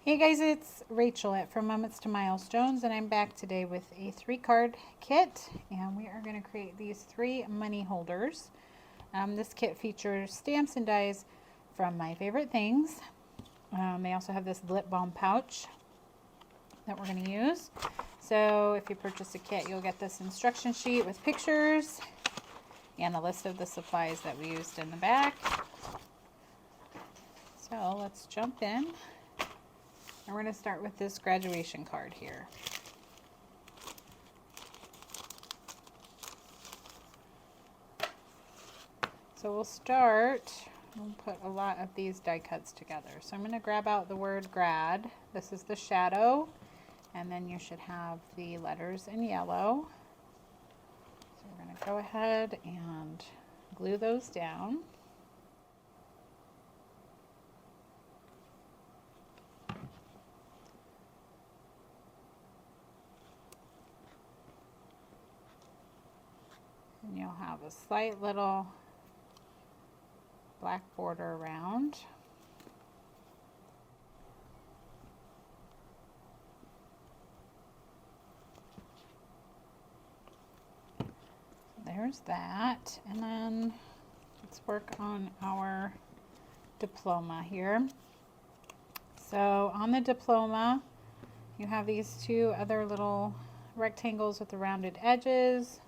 Hey guys, it's Rachel at From Moments to Milestones, and I'm back today with a 3-card kit, and we are going to create these 3 money holders. This kit features stamps and dies from my favorite things. They also have this lip balm pouch that we're going to use. So if you purchase a kit, you'll get this instruction sheet with pictures and a list of the supplies that we used in the back. So let's jump in. And we're going to start with this graduation card here. So we'll start, we'll put a lot of these die cuts together. So I'm going to grab out the word grad. This is the shadow, and then you should have the letters in yellow. So we're going to go ahead and glue those down. And you'll have a slight little black border around. There's that. And then let's work on our diploma here. So on the diploma, you have these 2 other little rectangles with the rounded edges.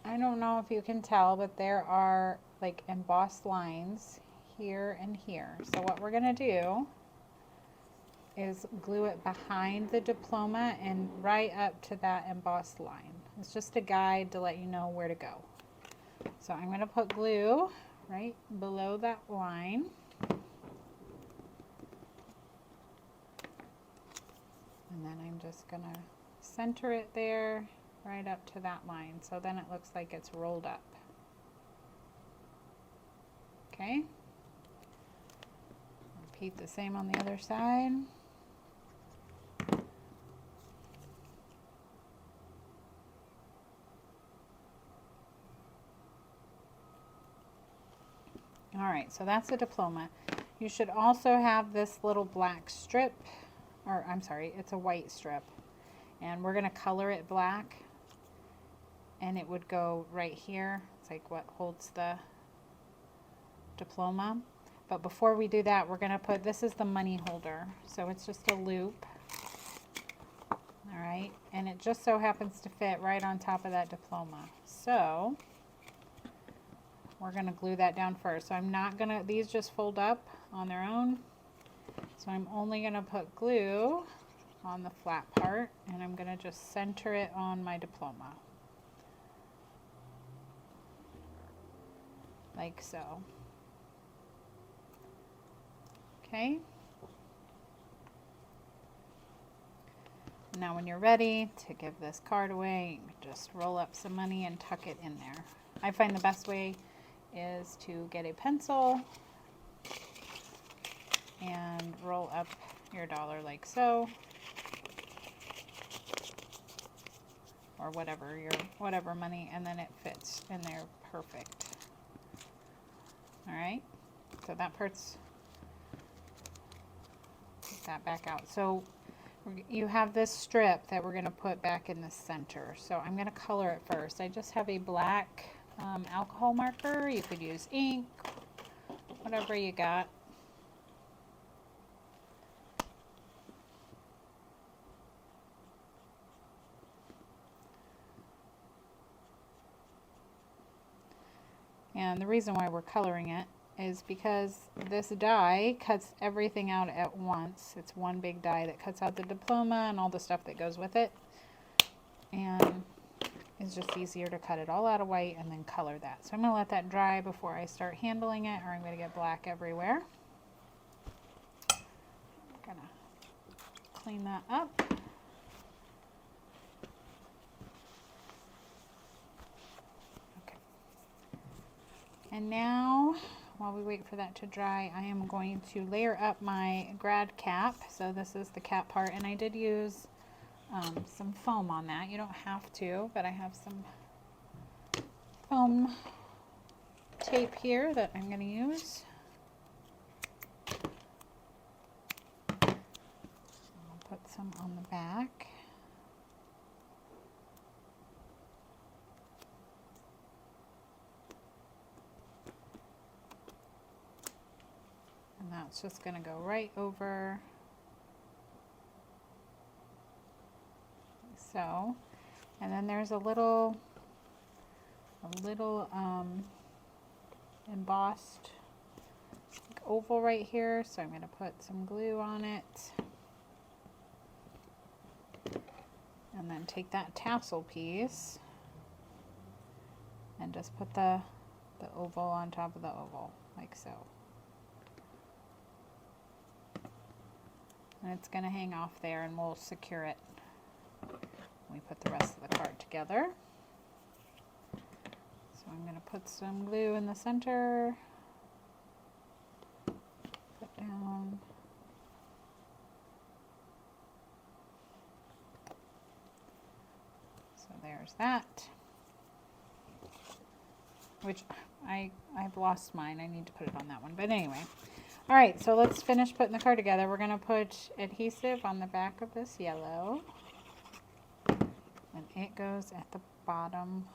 I don't know if you can tell, but there are like embossed lines here and here. So what we're going to do is glue it behind the diploma and right up to that embossed line. It's just a guide to let you know where to go. So I'm going to put glue right below that line. And then I'm just going to center it there right up to that line. So then it looks like it's rolled up. Okay. Repeat the same on the other side. All right, so that's the diploma. You should also have this little black strip, or I'm sorry, it's a white strip. And we're going to color it black, and it would go right here. It's like what holds the diploma. But before we do that, we're going to put, this is the money holder. So it's just a loop. All right, and it just so happens to fit right on top of that diploma. So we're going to glue that down first. So I'm not going to, these just fold up on their own. So I'm only going to put glue on the flat part, and I'm going to just center it on my diploma. Like so. Okay. Now when you're ready to give this card away, just roll up some money and tuck it in there. I find the best way is to get a pencil and roll up your dollar like so, or whatever money, and then it fits in there perfect. All right, so that part's, get that back out. So you have this strip that we're going to put back in the center. So I'm going to color it first. I just have a black alcohol marker. You could use ink, whatever you got. And the reason why we're coloring it is because this die cuts everything out at once. It's one big die that cuts out the diploma and all the stuff that goes with it. And it's just easier to cut it all out of white and then color that. So I'm going to let that dry before I start handling it, or I'm going to get black everywhere. I'm going to clean that up. Okay. And now, while we wait for that to dry, I am going to layer up my grad cap. So this is the cap part, and I did use some foam on that. You don't have to, but I have some foam tape here that I'm going to use. some on the back. And that's just going to go right over. So, and then there's a little embossed oval right here, so I'm going to put some glue on it. And then take that tassel piece and just put the oval on top of the oval, like so. And it's going to hang off there, and we'll secure it when we put the rest of the card together. So I'm going to put some glue in the center, put down. So there's that, which I've lost mine. I need to put it on that one. But anyway, all right, so let's finish putting the card together. We're going to put adhesive on the back of this yellow, and it goes at the bottom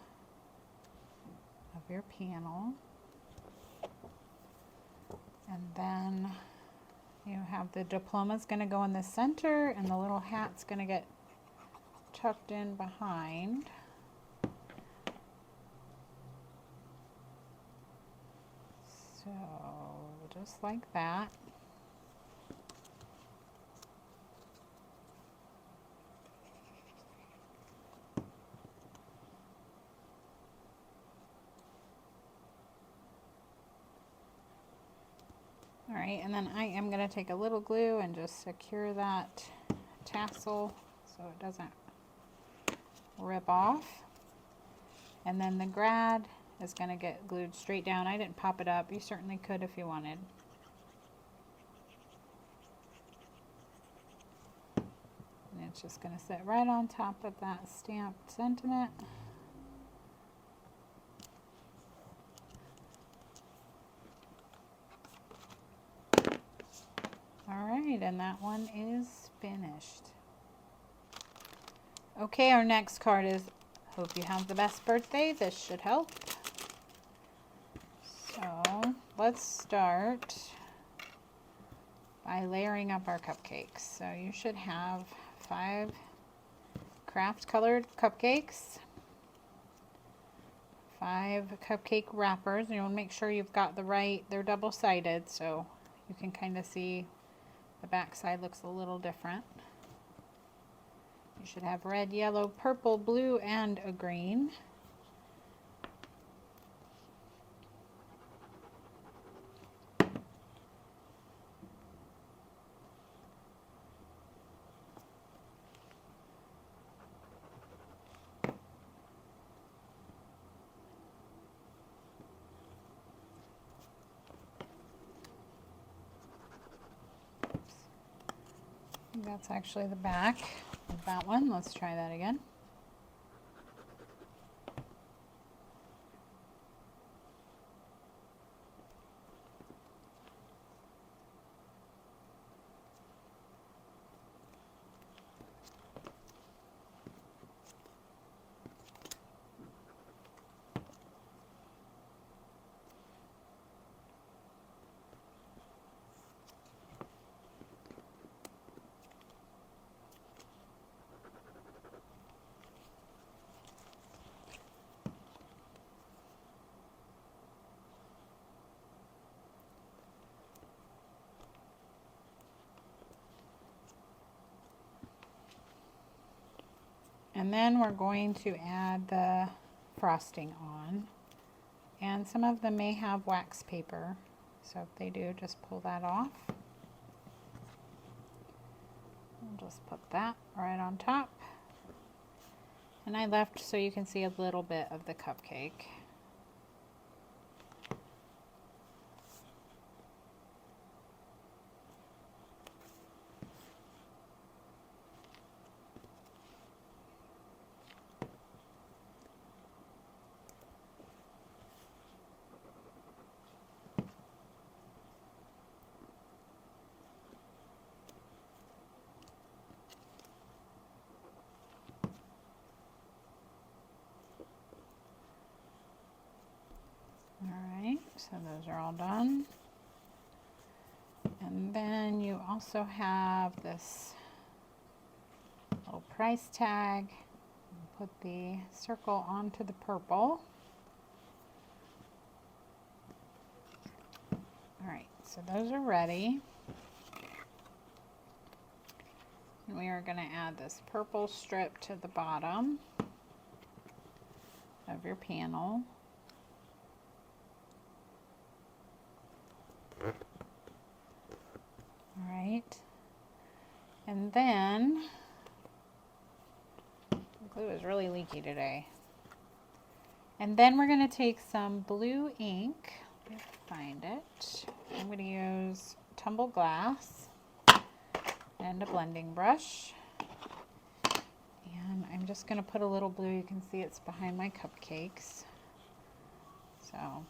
of your panel. And then you have the diploma's going to go in the center, and the little hat's going to get tucked in behind. So just like that. All right, and then I am going to take a little glue and just secure that tassel so it doesn't rip off. And then the grad is going to get glued straight down. I didn't pop it up. You certainly could if you wanted. And it's just going to sit right on top of that stamped sentiment. All right, and that one is finished. Okay, our next card is Hope You Have the Best Birthday. This should help. So let's start by layering up our cupcakes. So you should have 5 craft colored cupcakes, 5 cupcake wrappers. You want to make sure you've got the right, they're double-sided, so you can kind of see the back side looks a little different. You should have red, yellow, purple, blue, and a green. That's actually the back of that one. Let's try that again. And then we're going to add the frosting on. And some of them may have wax paper. So if they do, just pull that off. And just put that right on top. And I left so you can see a little bit of the cupcake. So those are all done. And then you also have this little price tag. Put the circle onto the purple. All right, so those are ready. And we are going to add this purple strip to the bottom of your panel. All right, and then the glue is really leaky today. And then we're going to take some blue ink. Let me find it. I'm going to use tumble glass and a blending brush. And I'm just going to put a little blue. You can see it's behind my cupcakes. So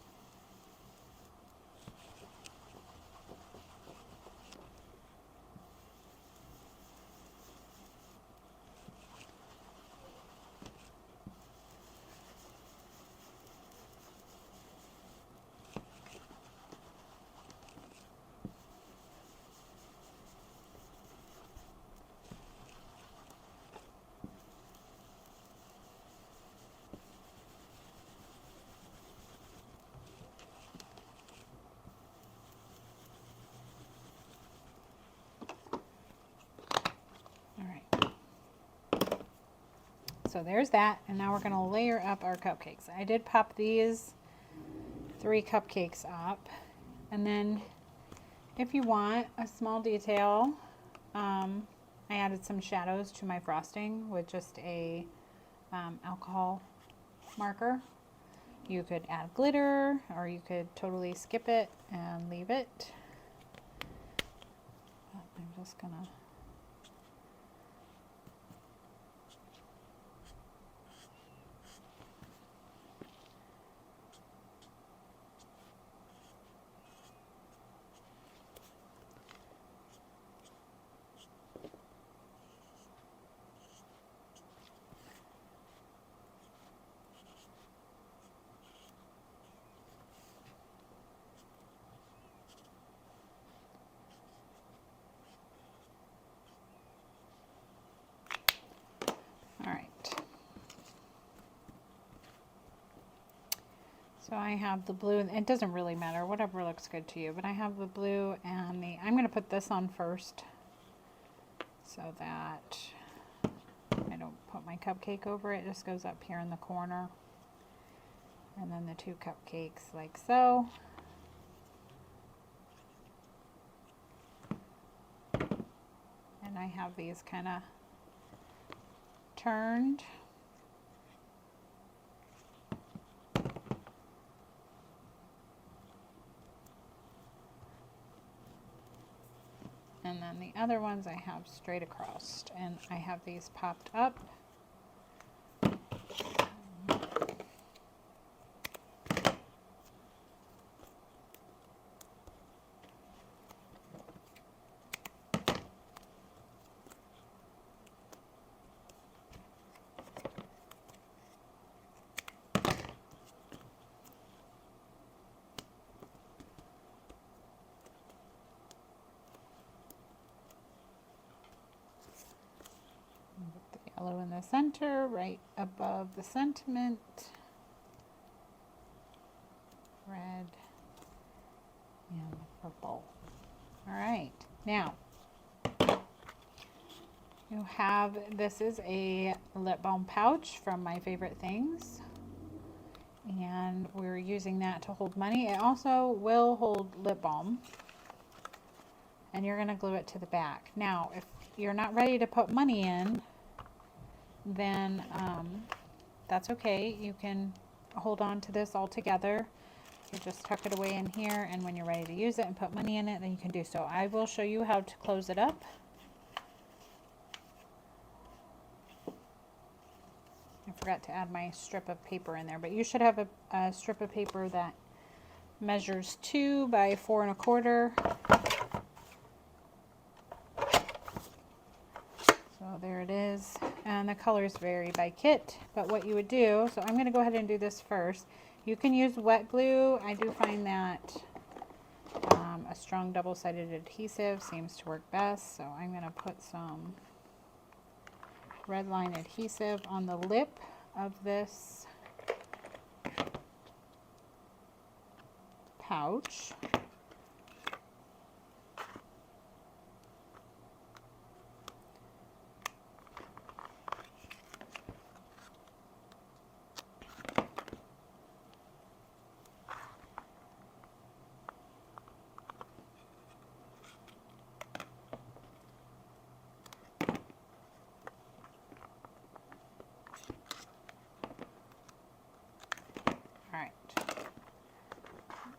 so there's that, and now we're going to layer up our cupcakes. I did pop these 3 cupcakes up, and then if you want a small detail, I added some shadows to my frosting with just a alcohol marker. You could add glitter, or you could totally skip it and leave it. But I'm just going to So I have the blue, it doesn't really matter, whatever looks good to you, but I have the blue and the, I'm going to put this on first so that I don't put my cupcake over it. It just goes up here in the corner. And then the 2 cupcakes like so. And I have these kind of turned. And then the other ones I have straight across, and I have these popped up. Yellow in the center, right above the sentiment. Red and purple. All right, now you have, this is a lip balm pouch from My Favorite Things, and we're using that to hold money. It also will hold lip balm, and you're going to glue it to the back. Now, if you're not ready to put money in, then that's okay. You can hold on to this all together. You just tuck it away in here, and when you're ready to use it and put money in it, then you can do so. I will show you how to close it up. I forgot to add my strip of paper in there, but you should have a strip of paper that measures 2 by 4 1/4. So there it is, and the colors vary by kit, but what you would do, so I'm going to go ahead and do this first. You can use wet glue. I do find that a strong double-sided adhesive seems to work best. So I'm going to put some red line adhesive on the lip of this pouch. All right,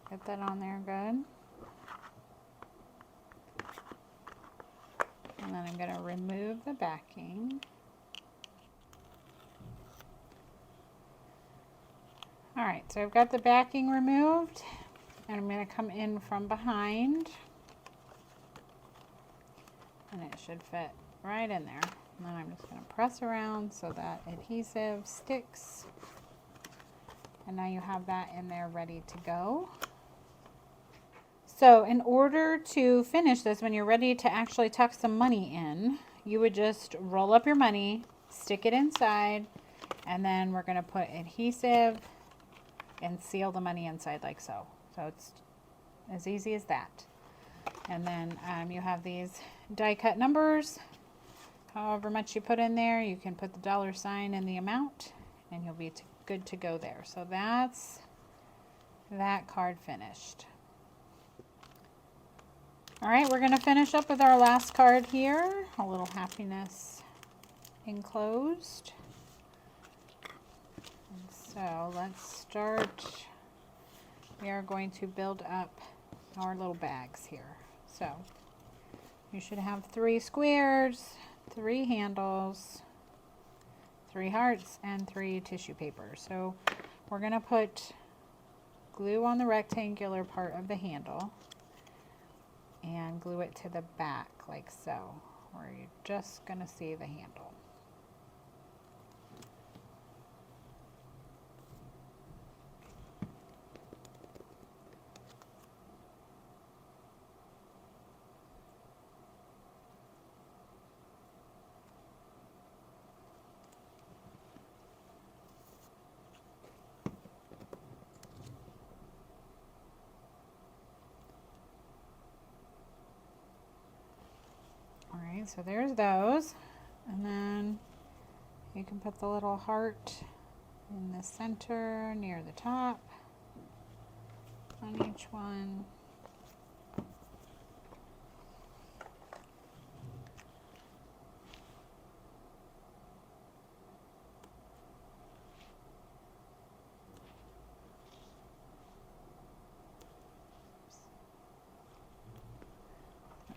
get that on there good. And then I'm going to remove the backing. All right, so I've got the backing removed, and I'm going to come in from behind, and it should fit right in there. And then I'm just going to press around so that adhesive sticks. And now you have that in there ready to go. So in order to finish this, when you're ready to actually tuck some money in, you would just roll up your money, stick it inside, and then we're going to put adhesive and seal the money inside like so. So it's as easy as that. And then you have these die cut numbers. However much you put in there, you can put the $sign in the amount, and you'll be good to go there. So that's that card finished. All right, we're going to finish up with our last card here, a little happiness enclosed. And so let's start. We are going to build up our little bags here. So you should have 3 squares, 3 handles, 3 hearts, and 3 tissue papers. So we're going to put glue on the rectangular part of the handle and glue it to the back like so, where you're just going to see the handle. Alright, so there's those. And then you can put the little heart in the center near the top on each one.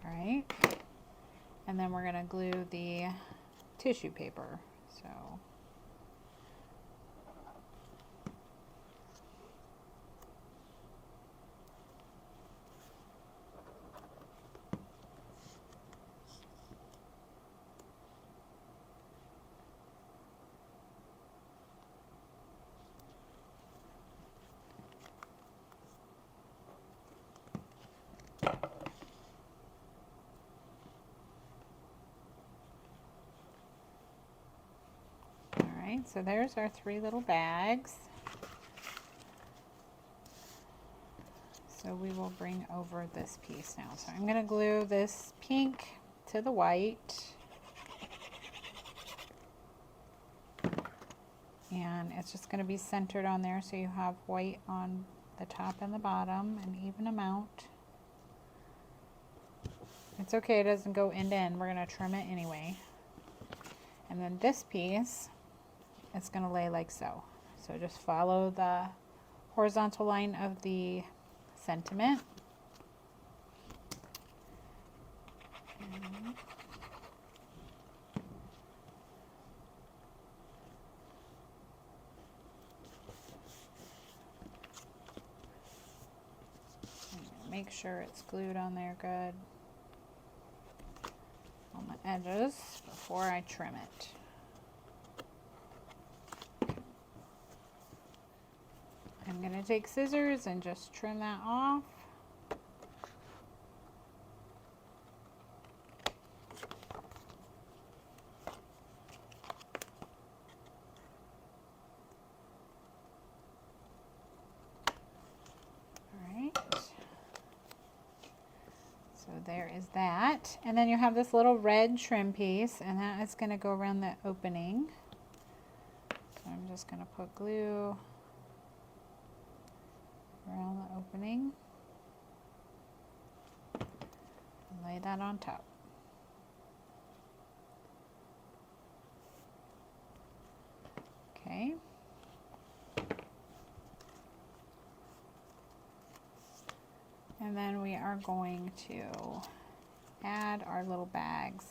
Alright. And then we're going to glue the tissue paper. So so there's our 3 little bags. So we will bring over this piece now. So I'm going to glue this pink to the white. And it's just going to be centered on there, so you have white on the top and the bottom, an even amount. It's okay, it doesn't go end to end. We're going to trim it anyway. And then this piece, it's going to lay like so. So just follow the horizontal line of the sentiment. Make sure it's glued on there good on the edges before I trim it. I'm take scissors and just trim that off. So there is that. And then you have this little red trim piece, and that is going to go around the opening. So I'm just going to put glue around the opening and lay that on top. Okay. And then we are going to add our little bags.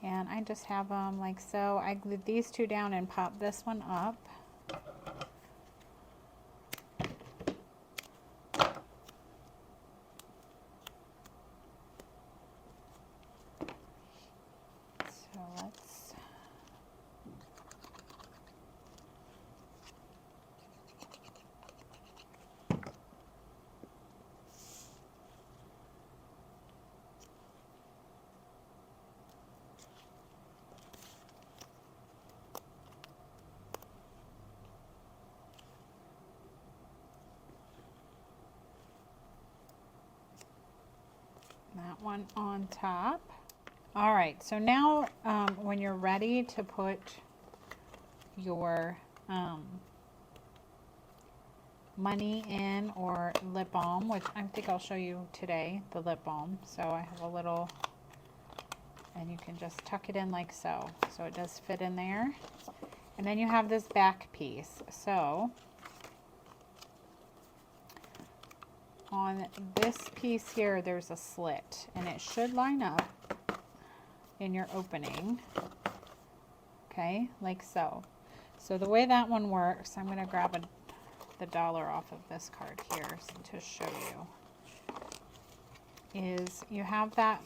And I just have them like so. I glued these two down and popped this one up. So let's that one on top. All right, so now when you're ready to put your money in, or lip balm, which I think I'll show you today, the lip balm. So I have a little, and you can just tuck it in like so. So it does fit in there. And then you have this back piece. So on this piece here, there's a slit, and it should line up in your opening, okay, like so. So the way that one works, I'm going to grab the dollar off of this card here to show you, is you have that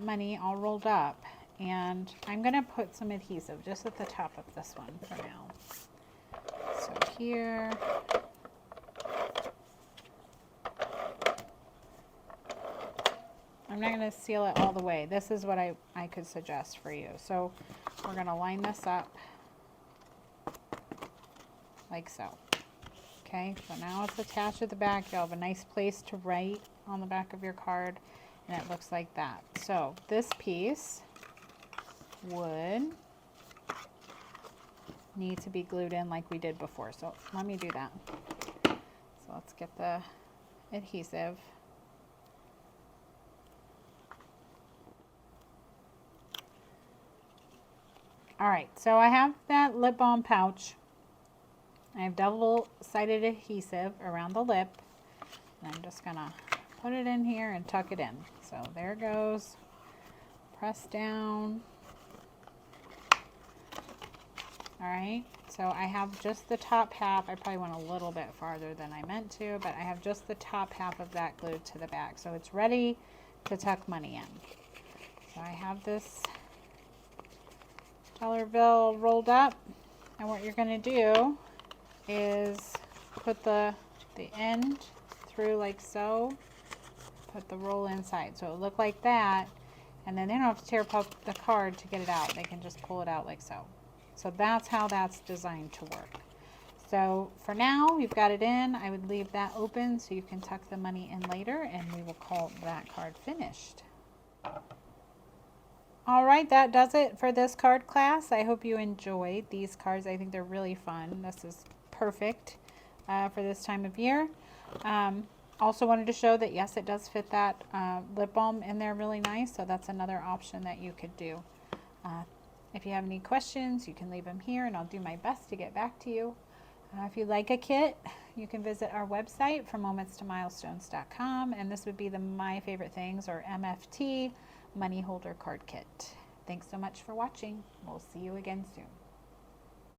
money all rolled up, and I'm going to put some adhesive just at the top of this one for now. So here, I'm not going to seal it all the way. This is what I could suggest for you. So we're going to line this up like so. Okay, so now it's attached to the back. You'll have a nice place to write on the back of your card, and it looks like that. So this piece would need to be glued in like we did before. So let me do that. So let's get the adhesive. All right, so I have that lip balm pouch. I have double-sided adhesive around the lip, and I'm just gonna put it in here and tuck it in. So there it goes. Press down. All right, so I have just the top half. I probably went a little bit farther than I meant to, but I have just the top half of that glued to the back. So it's ready to tuck money in. So I have this dollar bill rolled up, and what you're going to do is put the end through like so, put the roll inside so it'll look like that, and then they don't have to tear up the card to get it out. They can just pull it out like so. So that's how that's designed to work. So for now, you've got it in. I would leave that open so you can tuck the money in later, and we will call that card finished. All right, that does it for this card class. I hope you enjoyed these cards. I think they're really fun. This is perfect for this time of year. Also wanted to show that, yes, it does fit that lip balm in there really nice. So that's another option that you could do. If you have any questions, you can leave them here, and I'll do my best to get back to you. If you like a kit, you can visit our website from momentstomilestones.com, and this would be the My Favorite Things, or MFT, Money Holder Card Kit. Thanks so much for watching. We'll see you again soon.